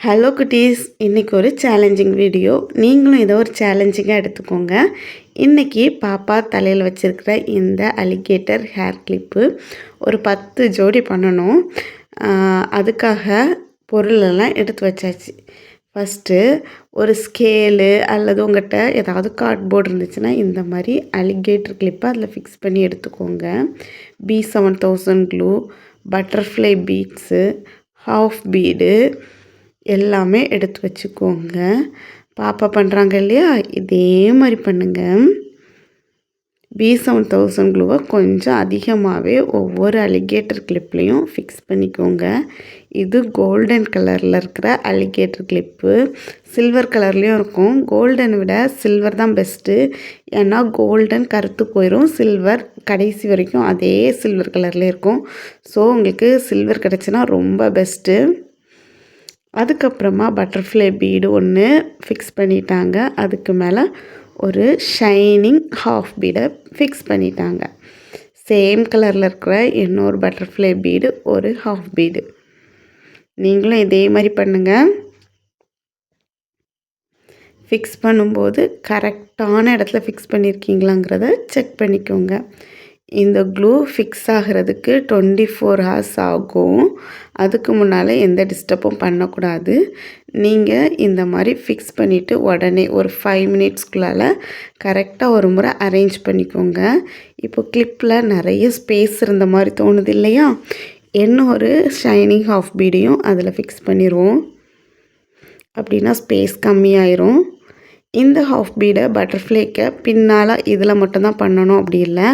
Hello குட்டீஸ், இன்றைக்கி ஒரு சேலஞ்சிங் வீடியோ. நீங்களும் இதை ஒரு சேலஞ்சிங்காக எடுத்துக்கோங்க. இன்றைக்கி பாப்பா தலையில் வச்சுருக்கிற இந்த அலிகேட்டர் ஹேர் கிளிப்பு ஒரு 10 ஜோடி பண்ணணும். அதுக்காக பொருளெல்லாம் எடுத்து வச்சாச்சு. ஃபஸ்ட்டு ஒரு ஸ்கேலு அல்லது உங்கள்கிட்ட ஏதாவது கார்ட்போர்டு இருந்துச்சுன்னா இந்த மாதிரி அலிகேட்டர் கிளிப்பை அதில் ஃபிக்ஸ் பண்ணி எடுத்துக்கோங்க. B7000 glue, butterfly beads, half bead எல்லாமே எடுத்து வச்சுக்கோங்க. பாப்பா பண்ணுறாங்க இல்லையா, இதே மாதிரி பண்ணுங்கள். B7000 க்ளூவை கொஞ்சம் அதிகமாகவே ஒவ்வொரு அலிகேட்டர் கிளிப்லேயும் ஃபிக்ஸ் பண்ணிக்கோங்க. இது கோல்டன் கலரில் இருக்கிற அலிகேட்டர் கிளிப்பு. சில்வர் கலர்லேயும் இருக்கும். கோல்டனை விட சில்வர் தான் பெஸ்ட்டு. ஏன்னா கோல்டன் கருத்து போயிடும், சில்வர் கடைசி வரைக்கும் அதே சில்வர் கலர்லேயே இருக்கும். ஸோ உங்களுக்கு சில்வர் கிடச்சின்னா ரொம்ப பெஸ்ட்டு. அதுக்கப்புறமா பட்டர்ஃப்ளை பீடு ஒன்று ஃபிக்ஸ் பண்ணிட்டாங்க. அதுக்கு மேலே ஒரு ஷைனிங் ஹாஃப் பீடை ஃபிக்ஸ் பண்ணிட்டாங்க. சேம் கலரில் இருக்கிற இன்னொரு பட்டர்ஃப்ளை பீடு, ஒரு ஹாஃப் பீடு. நீங்களும் இதே மாதிரி பண்ணுங்கள். ஃபிக்ஸ் பண்ணும்போது கரெக்டான இடத்துல ஃபிக்ஸ் பண்ணியிருக்கீங்களாங்கிறத செக் பண்ணிக்கோங்க. இந்த க்ளூ ஃபிக்ஸ் ஆகிறதுக்கு 24 ஹவர்ஸ் ஆகும். அதுக்கு முன்னால் எந்த டிஸ்டர்பும் பண்ணக்கூடாது. நீங்கள் இந்த மாதிரி ஃபிக்ஸ் பண்ணிவிட்டு உடனே ஒரு 5 மினிட்ஸ்க்குள்ளால் கரெக்டாக ஒரு முறை அரேஞ்ச் பண்ணிக்கோங்க. இப்போ கிளிப்பில் நிறைய ஸ்பேஸ் இருந்த மாதிரி தோணுது இல்லையா, இன்னும் ஒரு ஷைனிங் ஹாஃப் பீடையும் அதில் ஃபிக்ஸ் பண்ணிடுவோம். அப்படின்னா ஸ்பேஸ் கம்மியாயிரும். இந்த ஹாஃப் பீடை பட்டர்ஃப்ளைக்கு பின்னால் இதில் மட்டும்தான் பண்ணணும் அப்படி இல்லை,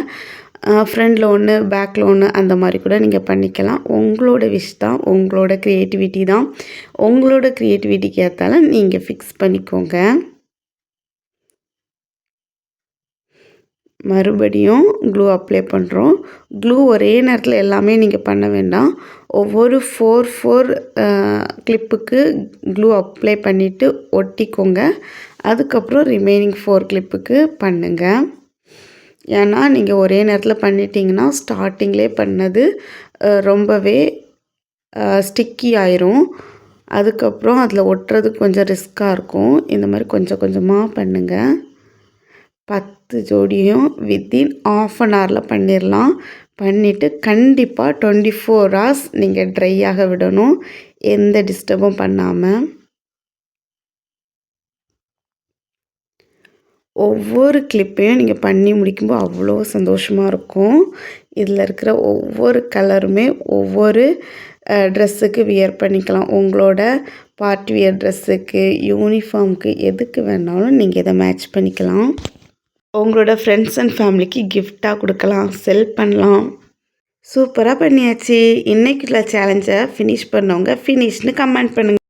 ஃப்ரண்டில் ஒன்று பேக்கில் ஒன்று அந்த மாதிரி கூட நீங்கள் பண்ணிக்கலாம். உங்களோட விஷ் தான், உங்களோட க்ரியேட்டிவிட்டி தான். உங்களோட க்ரியேட்டிவிட்டிக்கு ஏற்றால நீங்கள் ஃபிக்ஸ் பண்ணிக்கோங்க. மறுபடியும் க்ளூ அப்ளை பண்ணுறோம். க்ளூ ஒரே நேரத்தில் எல்லாமே நீங்கள் பண்ண வேண்டாம். ஒவ்வொரு 4 கிளிப்புக்கு க்ளூ அப்ளை பண்ணிவிட்டு ஒட்டிக்கோங்க. அதுக்கப்புறம் ரிமைனிங் 4 கிளிப்புக்கு பண்ணுங்கள். ஏன்னா நீங்கள் ஒரே நேரத்தில் பண்ணிட்டீங்கன்னா ஸ்டார்டிங்லேயே பண்ணது ரொம்பவே ஸ்டிக்கி ஆயிரும். அதுக்கப்புறம் அதில் ஒட்டுறதுக்கு கொஞ்சம் ரிஸ்க்காக இருக்கும். இந்த மாதிரி கொஞ்சம் கொஞ்சமாக பண்ணுங்கள். 10 ஜோடியும் வித்தின் ½ அன் ஹவரில் பண்ணிடலாம். பண்ணிவிட்டு கண்டிப்பாக 24 ஹவர்ஸ் நீங்கள் ட்ரை ஆக விடணும், எந்த டிஸ்டர்பும் பண்ணாமல். ஒவ்வொரு கிளிப்பையும் நீங்கள் பண்ணி முடிக்கும்போது அவ்வளோ சந்தோஷமாக இருக்கும். இதில் இருக்கிற ஒவ்வொரு கலருமே ஒவ்வொரு ட்ரெஸ்ஸுக்கு வியர் பண்ணிக்கலாம். உங்களோட பார்ட்டி வியர் ட்ரெஸ்ஸுக்கு, யூனிஃபார்முக்கு, எதுக்கு வேணாலும் நீங்கள் இதை மேட்ச் பண்ணிக்கலாம். உங்களோட ஃப்ரெண்ட்ஸ் அண்ட் ஃபேமிலிக்கு கிஃப்டாக கொடுக்கலாம், செல் பண்ணலாம். சூப்பராக பண்ணியாச்சு. இன்றைக்குள்ள சேலஞ்சை ஃபினிஷ் பண்ணவங்க ஃபினிஷ்னு கமெண்ட் பண்ணுங்கள்.